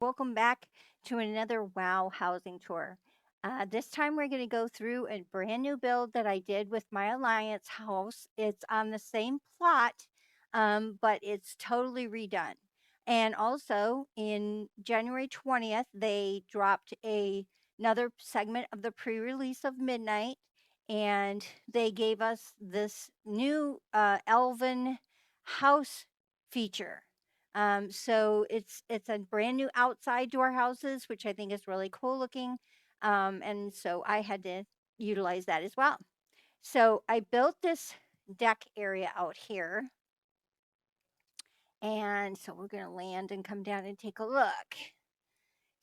Welcome back to another Wow housing tour. This time we're going to go through a brand new build that I did with my Alliance house. It's on the same plot, but it's totally redone. And also in January 20th, they dropped another segment of the pre-release of Midnight, and they gave us this new Elven house feature. So it's a brand new outside door houses, which I think is really cool looking. And so I had to utilize that as well. So I built this deck area out here. And so we're going to land and come down and take a look.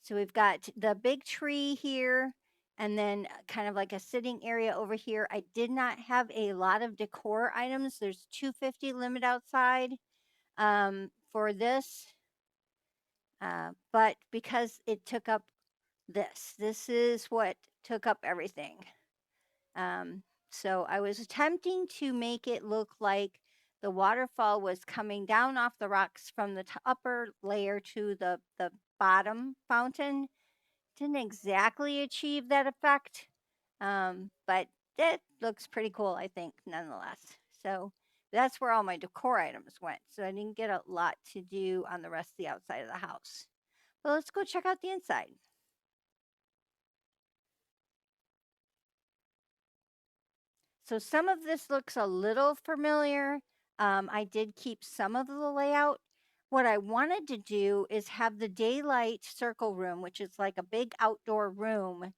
So we've got the big tree here and then kind of like a sitting area over here. I did not have a lot of decor items. There's 250 limit outside for this. But because it took up this is what took up everything. Um, so I was attempting to make it look like the waterfall was coming down off the rocks from the upper layer to the bottom fountain. Didn't exactly achieve that effect, but it looks pretty cool, I think, nonetheless. So that's where all my decor items went. So I didn't get a lot to do on the rest of the outside of the house. But let's go check out the inside. So some of this looks a little familiar. I did keep some of the layout. What I wanted to do is have the daylight circle room, which is like a big outdoor room,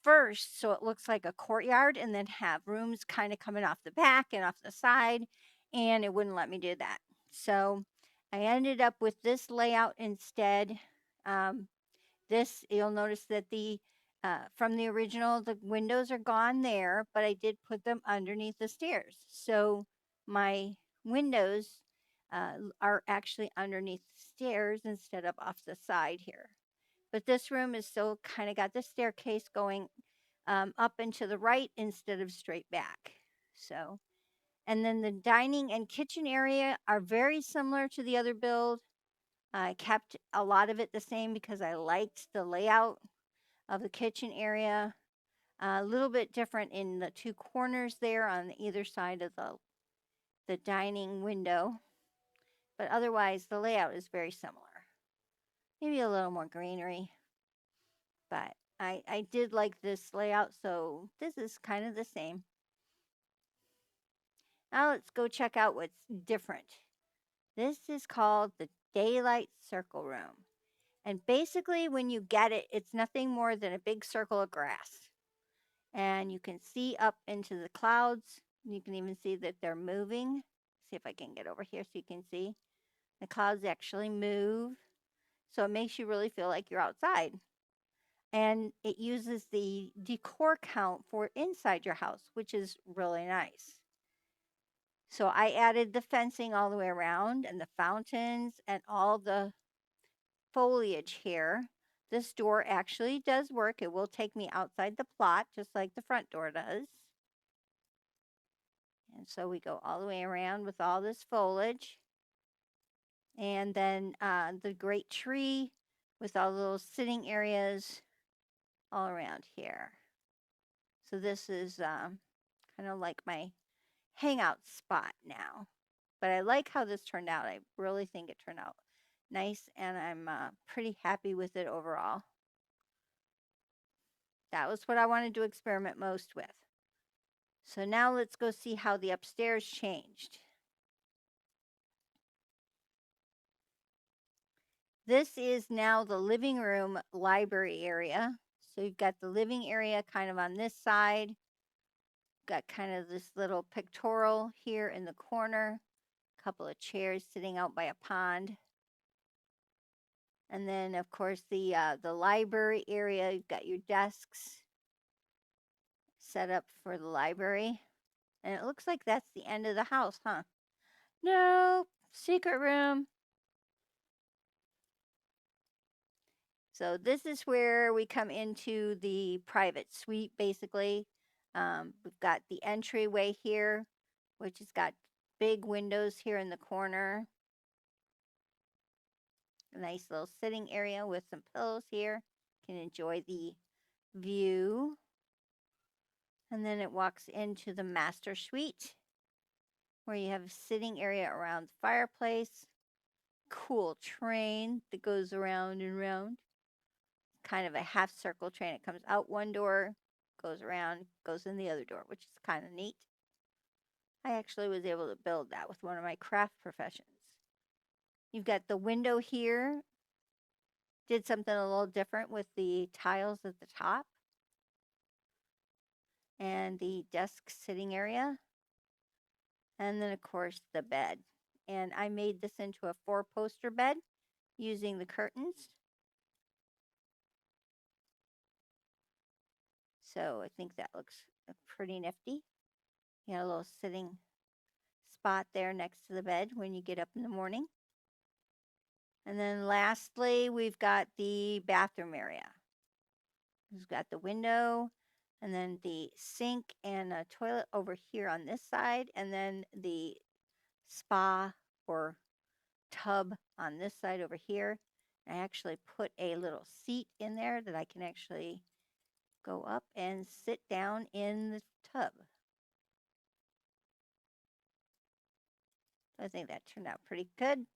first, so it looks like a courtyard, and then have rooms kind of coming off the back and off the side, and it wouldn't let me do that. So I ended up with this layout instead. Um, this, you'll notice that from the original, the windows are gone there, but I did put them underneath the stairs. So my windows are actually underneath the stairs instead of off the side here. But this room is still kind of got the staircase going up and to the right instead of straight back. So, and then the dining and kitchen area are very similar to the other build. I kept a lot of it the same because I liked the layout of the kitchen area. A little bit different in the two corners there on either side of the dining window. But otherwise, the layout is very similar. Maybe a little more greenery. But I did like this layout, so this is kind of the same. Now let's go check out what's different. This is called the Daylight Circle Room. And basically, when you get it, it's nothing more than a big circle of grass. And you can see up into the clouds. You can even see that they're moving. See if I can get over here so you can see. The clouds actually move. So it makes you really feel like you're outside. And it uses the decor count for inside your house, which is really nice. So I added the fencing all the way around and the fountains and all the foliage here. This door actually does work. It will take me outside the plot, just like the front door does. And so we go all the way around with all this foliage. And then the great tree with all the little sitting areas all around here. So this is kind of like my hangout spot now. But I like how this turned out. I really think it turned out nice, and I'm pretty happy with it overall. That was what I wanted to experiment most with. So now let's go see how the upstairs changed. This is now the living room library area. So you've got the living area kind of on this side. Got kind of this little pictorial here in the corner. A couple of chairs sitting out by a pond. And then of course the library area, you've got your desks set up for the library. And it looks like that's the end of the house, huh? No, secret room. So this is where we come into the private suite, basically. We've got the entryway here, which has got big windows here in the corner. A nice little sitting area with some pillows here. Can enjoy the view. And then it walks into the master suite where you have a sitting area around the fireplace. Cool train that goes around and around. Kind of a half circle train. It comes out one door, goes around, goes in the other door, which is kind of neat. I actually was able to build that with one of my craft professions. You've got the window here. Did something a little different with the tiles at the top. And the desk sitting area. And then, of course, the bed. And I made this into a 4-poster bed using the curtains. So I think that looks pretty nifty. You got a little sitting spot there next to the bed when you get up in the morning. And then lastly, we've got the bathroom area. We've got the window and then the sink and a toilet over here on this side, and then the spa or tub on this side over here. I actually put a little seat in there that I can actually go up and sit down in the tub. I think that turned out pretty good.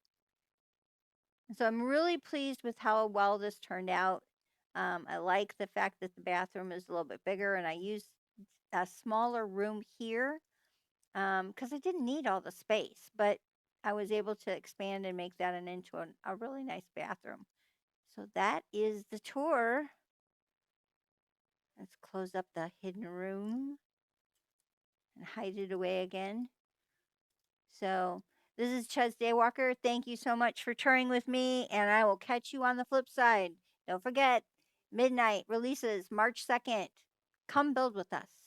So I'm really pleased with how well this turned out. I like the fact that the bathroom is a little bit bigger, and I used a smaller room here because I didn't need all the space, but I was able to expand and make that into a really nice bathroom. So that is the tour. Let's close up the hidden room and hide it away again. So this is Chuz Daywalker. Thank you so much for touring with me, and I will catch you on the flip side. Don't forget, midnight releases March 2nd. Come build with us.